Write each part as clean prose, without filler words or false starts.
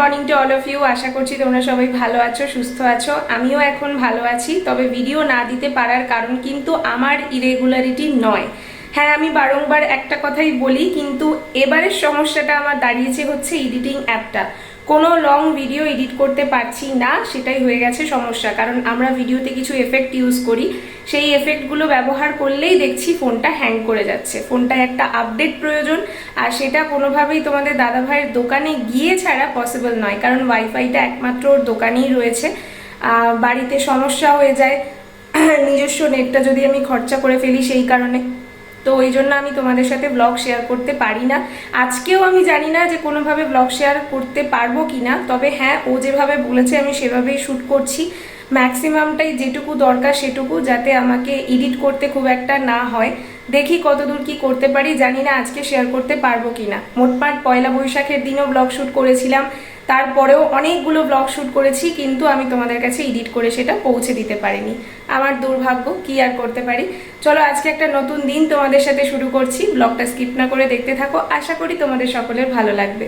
Morning to all of you. আশা করছি তোমরা সবাই ভালো আছো, সুস্থ আছো। আমিও এখন ভালো আছি, তবে ভিডিও না দিতে পারার কারণ কিন্তু আমার ইরেগুলারিটি নয়। হ্যাঁ, আমি বারংবার একটা কথাই বলি, কিন্তু এবারের সমস্যাটা আমার দাঁড়িয়েছে হচ্ছে এডিটিং অ্যাপটা। কোনো লং ভিডিও এডিট করতে পারছি না, সেটাই হয়ে গেছে সমস্যা। কারণ আমরা ভিডিওতে কিছু এফেক্ট ইউজ করি, সেই এফেক্টগুলো ব্যবহার করলেই দেখছি ফোনটা হ্যাং করে যাচ্ছে। ফোনটায় একটা আপডেট প্রয়োজন, আর সেটা কোনোভাবেই তোমাদের দাদাভাইয়ের দোকানে গিয়ে ছাড়া পসিবল নয়, কারণ ওয়াইফাইটা একমাত্র ওর দোকানেই রয়েছে। বাড়িতে সমস্যা হয়ে যায় নিজস্ব নেটটা যদি আমি খরচা করে ফেলি সেই কারণে। তো ওই জন্য আমি তোমাদের সাথে ব্লগ শেয়ার করতে পারি না। আজকেও আমি জানি না যে কোনোভাবে ব্লগ শেয়ার করতে পারবো কি না, তবে হ্যাঁ, ও যেভাবে বলেছে আমি সেভাবেই শ্যুট করছি। ম্যাক্সিমামটাই যেটুকু দরকার সেটুকু, যাতে আমাকে এডিট করতে খুব একটা না হয়। দেখি কতদূর কি করতে পারি, জানি না আজকে শেয়ার করতে পারবো কিনা। মোটমাট পয়লা বৈশাখের দিনও ব্লগ শ্যুট করেছিলাম, তারপরেও অনেকগুলো ব্লগ শ্যুট করেছি, কিন্তু আমি তোমাদের কাছে এডিট করে সেটা পৌঁছে দিতে পারিনি। আমার দুর্ভাগ্য, কি আর করতে পারি। চলো, আজকে একটা নতুন দিন তোমাদের সাথে শুরু করছি। ব্লগটা স্কিপ না করে দেখতে থাকো, আশা করি তোমাদের সকলের ভালো লাগবে।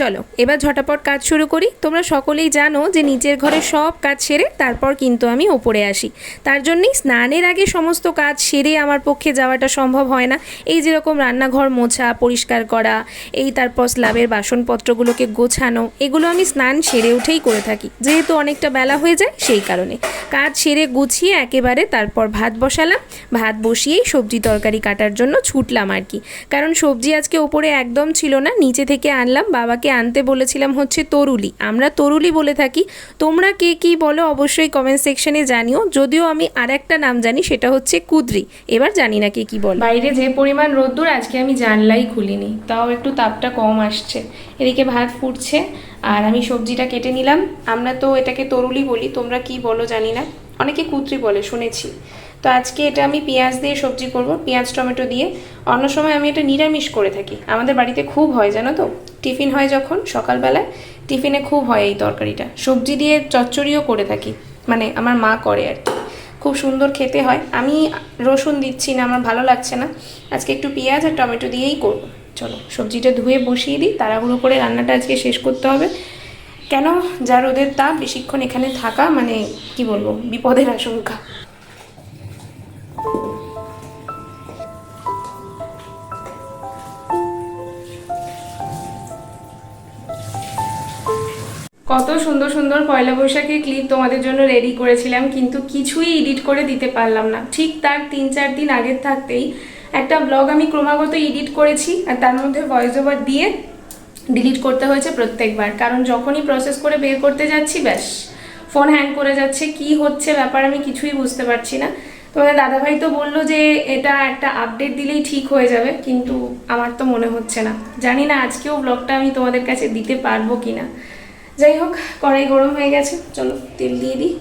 চলো এবার ঝটাপট কাজ শুরু করি। তোমরা সকলেই জানো যে নিচের ঘরে সব কাজ সেরে তারপর কিন্তু আমি ওপরে আসি। তার জন্যই স্নানের আগে সমস্ত কাজ সেরে আমার পক্ষে যাওয়াটা সম্ভব হয় না। এই যেরকম রান্নাঘর মোছা, পরিষ্কার করা, এই তারপর স্ল্যাবের বাসনপত্রগুলোকে গোছানো, এগুলো আমি স্নান সেরে উঠেই করে থাকি, যেহেতু অনেকটা বেলা হয়ে যায় সেই কারণে। কাজ সেরে গুছিয়ে একেবারে তারপর ভাত বসালাম। ভাত বসিয়েই সবজি তরকারি কাটার জন্য ছুটলাম আর কি, কারণ সবজি আজকে ওপরে একদম ছিল না, নিচে থেকে আনলাম। বাবাকে আনতে বলেছিলাম হচ্ছে তরুলি, আমরা তরুলি বলে থাকি। তোমরা কে কি বলো অবশ্যই কমেন্ট সেকশনে জানিও, যদিও আমি আর একটা নাম জানি, সেটা হচ্ছে কুদ্রি। এবার জানি না কে কি বলো। বাইরে যে পরিমাণ রোদ্দুর, আজকে আমি জানলাই খুলিনি, তাও একটু তাপটা কম আসছে। এদিকে ভাত ফুটছে আর আমি সবজিটা কেটে নিলাম। আমরা তো এটাকে তরুলি বলি, তোমরা কি বলো জানি না, অনেকে কুদ্রি বলে শুনেছি। তো আজকে এটা আমি পেঁয়াজ দিয়ে সবজি করব, পেঁয়াজ টমেটো দিয়ে। অন্য সময় আমি এটা নিরামিষ করে থাকি, আমাদের বাড়িতে খুব হয় জানো তো। টিফিন হয় যখন সকালবেলায়, টিফিনে খুব হয় এই তরকারিটা। সবজি দিয়ে চচ্চড়িও করে থাকি, মানে আমার মা করে আর কি, খুব সুন্দর খেতে হয়। আমি রসুন দিচ্ছি না, আমার ভালো লাগছে না। আজকে একটু পেঁয়াজ আর টমেটো দিয়েই করব। চলো সবজিটা ধুয়ে বসিয়ে দিই, তাড়াহুড়ো করে রান্নাটা আজকে শেষ করতে হবে। কেন, যা রোদের তাপ, বেশিক্ষণ এখানে থাকা মানে কি বলবো, বিপদের আশঙ্কা। কত সুন্দর সুন্দর পয়লা বৈশাখের ক্লিপ তোমাদের জন্য রেডি করেছিলাম, কিন্তু কিছুই এডিট করে দিতে পারলাম না। ঠিক তার 3-4 দিন আগের থাকতেই একটা ব্লগ আমি ক্রমাগত এডিট করেছি, আর তার মধ্যে ভয়েস ওভার দিয়ে ডিলিট করতে হয়েছে প্রত্যেকবার, কারণ যখনই প্রসেস করে বের করতে যাচ্ছি ব্যাস ফোন হ্যাং করে যাচ্ছে। কি হচ্ছে ব্যাপার আমি কিছুই বুঝতে পারছি না। তোমাদের দাদাভাই তো বললো যে এটা একটা আপডেট দিলেই ঠিক হয়ে যাবে, কিন্তু আমার তো মনে হচ্ছে না। জানি না আজকেও ব্লগটা আমি তোমাদের কাছে দিতে পারবো কিনা। যাই হোক, কড়াই গরম হয়ে গেছে, চলো তেল দিয়ে দিই।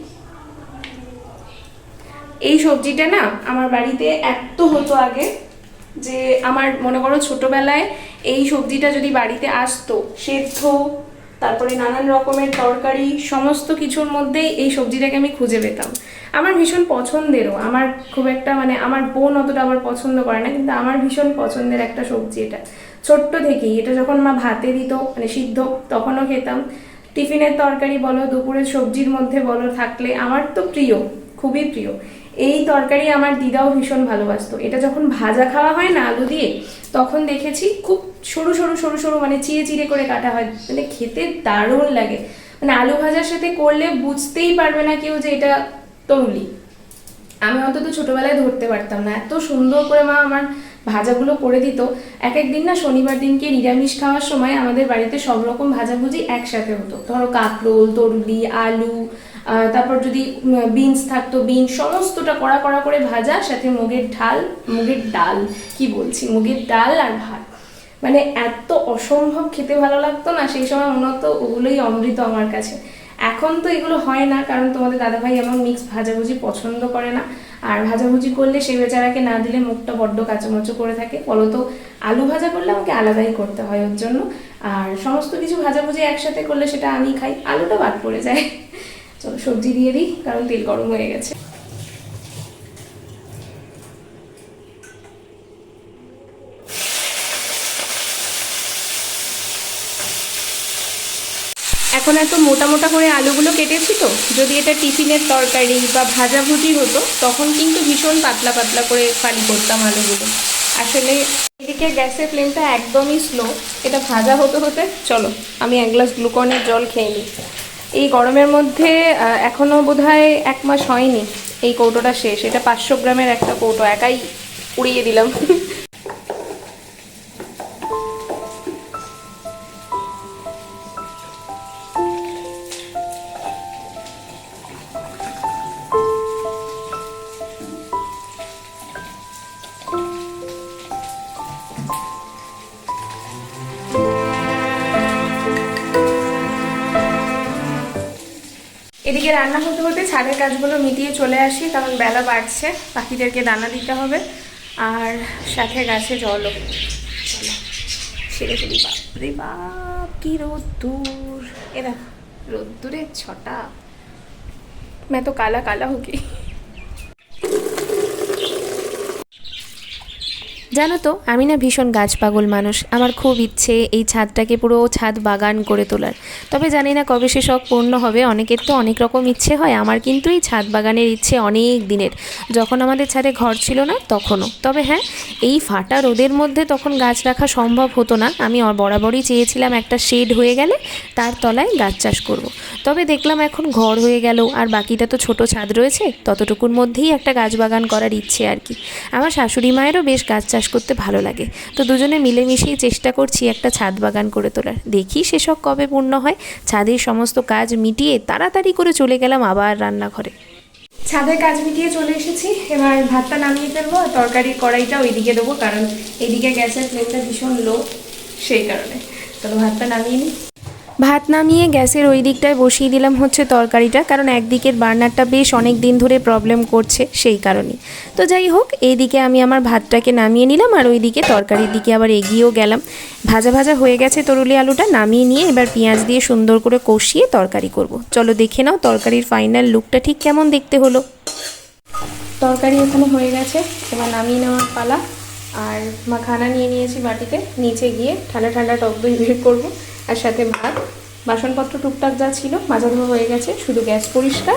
এই সবজিটা না আমার বাড়িতে এত হতো আগে, যে আমার মনে করো ছোটবেলায় এই সবজিটা যদি বাড়িতে আসতো, সেদ্ধ তারপরে নানান রকমের তরকারি, সমস্ত কিছুর মধ্যেই এই সবজিটাকে আমি খুঁজে পেতাম। আমার ভীষণ পছন্দেরও, আমার খুব একটা মানে আমার বোন অতটা আবার পছন্দ করে না, কিন্তু আমার ভীষণ পছন্দের একটা সবজি এটা। ছোট্ট থেকেই এটা যখন মা ভাতে দিত মানে সিদ্ধ, তখনও খেতাম। টিফিনের তরকারি বলো, দুপুরের সবজির মধ্যে বলো, থাকলে আমার তো প্রিয়, খুবই প্রিয়। এই তরকারি আমার দিদাও ভীষণ ভালোবাসতো। এটা যখন ভাজা খাওয়া হয় না আলু দিয়ে, তখন দেখেছি খুব সরু সরু সরু সরু মানে চিড়ে চিড়ে করে কাটা হয়, মানে খেতে দারুণ লাগে। মানে আলু ভাজার সাথে করলে বুঝতেই পারবে না কেউ যে এটা তরুলি। আমি অন্তত ছোটবেলায় ধরতে পারতাম না, এত সুন্দর করে মা আমার ভাজাগুলো করে দিত। এক একদিন না শনিবার দিনকে নিরামিষ খাওয়ার সময় আমাদের বাড়িতে সব রকম ভাজাভুজি একসাথে হতো। ধরো কাঁকরোল, তরুলি, আলু, তারপর যদি বিনস থাকতো বিনস, সমস্তটা কড়া কড়া করে ভাজা, সাথে মুগের ডাল কি বলছি, মুগের ডাল আর ভাত। মানে এত অসম্ভব খেতে ভালো লাগতো না সেই সময়, মনে হতো ওগুলোই অমৃত আমার কাছে। এখন তো এগুলো হয় না, কারণ তোমাদের দাদাভাই এমন মিক্স ভাজাভুজি পছন্দ করে না। আর ভাজাভুজি করলে সেই বেচারাকে না দিলে মুখটা বড্ড কাঁচামচো করে থাকে। ফলত আলু ভাজা করলে আমাকে আলাদাই করতে হয় ওর জন্য। আর সমস্ত কিছু ভাজাভুজি একসাথে করলে সেটা আমি খাই, আলুটা বাদ পড়ে যায়। চলো সবজি দিয়ে দিই, কারণ তেল গরম হয়ে গেছে। এখন এত মোটা মোটা করে আলুগুলো কেটেছি তো, যদি এটা টিফিনের তরকারি বা ভাজাভুজি হতো তখন কিন্তু ভীষণ পাতলা পাতলা করে ফালি করতাম আলুগুলো। আসলে এদিকে গ্যাসের ফ্লেমটা একদমই স্লো। এটা ভাজা হতে হতে চলো আমি এক গ্লাস গ্লুকনের জল খেয়ে নিই। এই গরমের মধ্যে এখনও বোধহয় 1 মাস হয়নি এই কৌটোটা শেষ। এটা 500 গ্রামের একটা কৌটো, একাই উড়িয়ে দিলাম। এদিকে রান্না হতে হতে ছাদের কাজগুলো মিটিয়ে চলে আসি, কারণ বেলা বাড়ছে, পাখিদেরকে দানা দিতে হবে আর সাথে গাছে জলও। চলো সেরে ফেলি। বাপরে বাপ কি রোদ্দুর! এরা রোদ্দুরের ছটা, मैं तो काला काला हो गई। জানো তো আমি না ভীষণ গাছ পাগল মানুষ। আমার খুব ইচ্ছে এই ছাদটাকে পুরো ছাদ বাগান করে তোলার। তবে জানি না কবে সে শখ পূর্ণ হবে। অনেকের তো অনেক রকম ইচ্ছে হয়, আমার কিন্তু এই ছাদ বাগানের ইচ্ছে অনেক দিনের, যখন আমাদের ছাদে ঘর ছিল না তখনও। তবে হ্যাঁ, এই ফাটা রোদের মধ্যে তখন গাছ রাখা সম্ভব হতো না। আমি বরাবরই চেয়েছিলাম একটা শেড হয়ে গেলে তার তলায় গাছ চাষ করব। তবে দেখলাম এখন ঘর হয়ে গেল আর বাকিটা তো ছোট ছাদ রয়েছে, ততটুকুর মধ্যেই একটা গাছ বাগান করার ইচ্ছে আর কি। আমার শাশুড়ি মায়েরও বেশ গাছ চাষ করতে ভালো লাগে, তো দুজনে মিলেমিশেই চেষ্টা করছি একটা ছাদ বাগান করে তোলার। দেখি সেসব কবে পূর্ণ হয়। ছাদের সমস্ত কাজ মিটিয়ে তাড়াতাড়ি করে চলে গেলাম আবার রান্নাঘরে। ছাদের কাজ মিটিয়ে চলে এসেছি, এবার ভাতটা নামিয়ে ফেলবো আর তরকারির কড়াইটা ওইদিকে দেবো, কারণ এইদিকে গ্যাসের ফ্লেমটা ভীষণ লো, সেই কারণে। চলো ভাতটা নামিয়ে নিই। ভাত নামিয়ে গ্যাসের ওই দিকটায় বসিয়ে দিলাম হচ্ছে তরকারিটা, কারণ একদিকের বার্নারটা বেশ অনেক দিন ধরে প্রবলেম করছে সেই কারণেই। তো যাই হোক, এইদিকে আমি আমার ভাতটাকে নামিয়ে নিলাম আর ওইদিকে তরকারির দিকে আবার এগিয়েও গেলাম। ভাজা ভাজা হয়ে গেছে তরুলি আলুটা, নামিয়ে নিয়ে এবার পেঁয়াজ দিয়ে সুন্দর করে কষিয়ে তরকারি করব। চলো দেখে নাও তরকারির ফাইনাল লুকটা ঠিক কেমন দেখতে হলো। তরকারি এখানে হয়ে গেছে, এবার নামিয়ে নেওয়ার পালা। আর মাখানা নিয়ে নিয়েছি বাটিতে, নিচে গিয়ে ঠান্ডা ঠান্ডা টক দই বের করবো আর সাথে ভাত। বাসনপত্র টুকটাক যা ছিল মাজা ধোয়া হয়ে গেছে, শুধু গ্যাস পরিষ্কার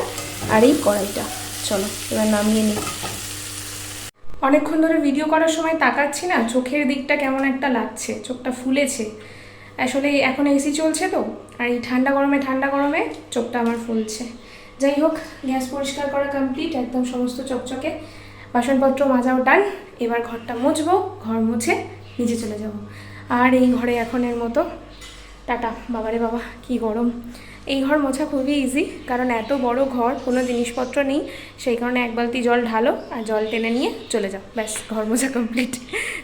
আর এই কড়াইটা। চলো এবার নামিয়ে নিই। অনেকক্ষণ ধরে ভিডিও করার সময় তাকাচ্ছি না, চোখের দিকটা কেমন একটা লাগছে, চোখটা ফুলেছে। আসলে এখন এসি চলছে তো, আর এই ঠান্ডা গরমে চোখটা আমার ফুলছে। যাই হোক, গ্যাস পরিষ্কার করা কমপ্লিট, একদম সমস্ত চকচকে। বাসনপত্র মাজাও ডান, এবার ঘরটা মুছবো, ঘর মুছে নিচে চলে যাব। আর এই ঘরে এখনের মতো টাটা। বাবারে বাবা কি গরম! এই ঘর মোছা খুবই ইজি, কারণ এত বড় ঘর, কোনো জিনিসপত্র নেই, সেই কারণে 1 বালতি জল ঢালো আর জল টেনে নিয়ে চলে যাও, ব্যাস ঘর মোছা কমপ্লিট।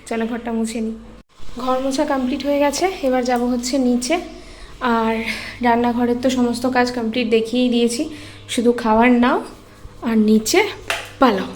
চলো ঘরটা মুছে নিই। ঘর মোছা কমপ্লিট হয়ে গেছে, এবার যাব হচ্ছে নিচে। আর রান্নাঘরের তো সমস্ত কাজ কমপ্লিট দেখিয়েই দিয়েছি, শুধু খাওয়ার নাও আর নিচে পালাও।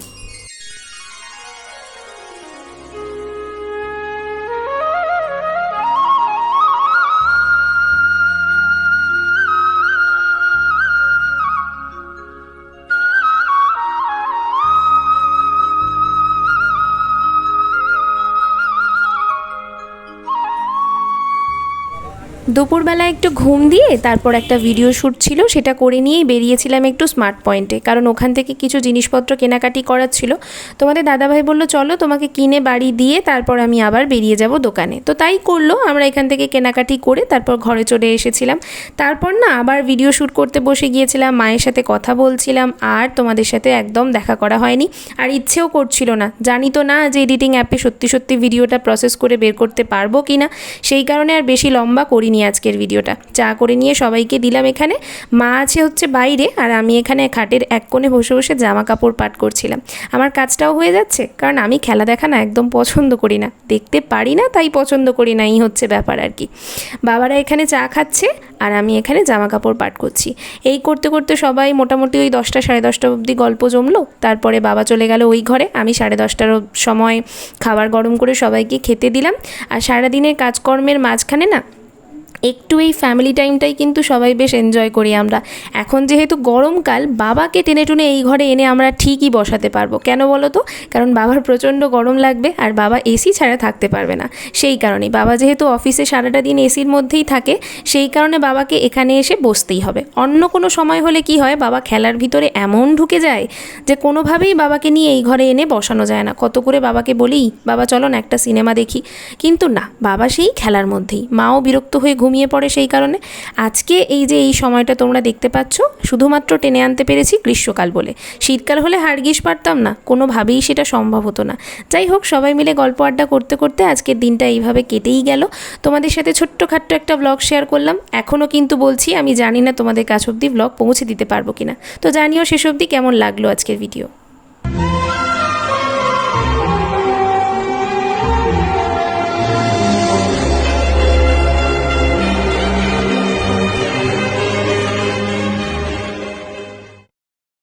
দুপুরবেলা একটু ঘুম দিয়ে তারপর একটা ভিডিও শ্যুট ছিল, সেটা করে নিয়েই বেরিয়েছিলাম একটু স্মার্ট পয়েন্টে, কারণ ওখান থেকে কিছু জিনিসপত্র কেনাকাটি করার ছিল। তোমাদের দাদাভাই বললো চলো তোমাকে কিনে বাড়ি দিয়ে তারপর আমি আবার বেরিয়ে যাব দোকানে। তো তাই করলো, আমরা এখান থেকে কেনাকাটি করে তারপর ঘরে চলে এসেছিলাম। তারপর না আবার ভিডিও শ্যুট করতে বসে গিয়েছিলাম, মায়ের সাথে কথা বলছিলাম, আর তোমাদের সাথে একদম দেখা করা হয়নি, আর ইচ্ছেও করছিল না। জানি তো না যে এডিটিং অ্যাপে সত্যি সত্যি ভিডিওটা প্রসেস করে বের করতে পারবো কি না, সেই কারণে আর বেশি লম্বা করিনি আজকের ভিডিওটা। চা করে নিয়ে সবাইকে দিলাম। এখানে মা আছে হচ্ছে বাইরে, আর আমি এখানে খাটের এক কোণে বসে বসে জামা কাপড় পাট করছিলাম। আমার কাজটাও হয়ে যাচ্ছে, কারণ আমি খেলা দেখা না একদম পছন্দ করি না, দেখতে পারি না, তাই পছন্দ করি না, এই হচ্ছে ব্যাপার আর কি। বাবারা এখানে চা খাচ্ছে আর আমি এখানে জামা কাপড় পাট করছি। এই করতে করতে সবাই মোটামুটি ওই 10টা সাড়ে 10টা অবধি গল্প জমলো। তারপরে বাবা চলে গেল ওই ঘরে, আমি 10:30টার সময় খাবার গরম করে সবাইকে খেতে দিলাম। আর সারাদিনের কাজকর্মের মাঝখানে না একটু এই ফ্যামিলি টাইমটাই কিন্তু সবাই বেশ এনজয় করি আমরা। এখন যেহেতু গরমকাল, বাবাকে টেনে টুনে এই ঘরে এনে আমরা ঠিকই বসাতে পারবো। কেন বলো তো? কারণ বাবার প্রচণ্ড গরম লাগবে আর বাবা এসি ছাড়া থাকতে পারবে না। সেই কারণেই বাবা যেহেতু অফিসে সারাটা দিন এসির মধ্যেই থাকে, সেই কারণে বাবাকে এখানে এসে বসতেই হবে। অন্য কোনো সময় হলে কি হয়, বাবা খেলার ভিতরে এমন ঢুকে যায় যে কোনোভাবেই বাবাকে নিয়ে এই ঘরে এনে বসানো যায় না। কত করে বাবাকে বলি, বাবা চলো না একটা সিনেমা দেখি, কিন্তু না, বাবা সেই খেলার মধ্যেই। মাও বিরক্ত হয়ে ঘুমিয়ে পড়ে। সেই কারণে আজকে এই যে এই সময়টা তোমরা দেখতে পাচ্ছ, শুধুমাত্র টেনে আনতে পেরেছি গ্রীষ্মকাল বলে। শীতকাল হলে হাড়গিস পারতাম না, কোনোভাবেই সেটা সম্ভব হতো না। যাই হোক, সবাই মিলে গল্প আড্ডা করতে করতে আজকের দিনটা এইভাবে কেটেই গেল। তোমাদের সাথে ছোট্টখাট্ট একটা ব্লগ শেয়ার করলাম। এখনও কিন্তু বলছি, আমি জানি না তোমাদের কাছ অবধি ব্লগ পৌঁছে দিতে পারবো কিনা। তো জানিও শেষ অবধি কেমন লাগলো আজকের ভিডিও।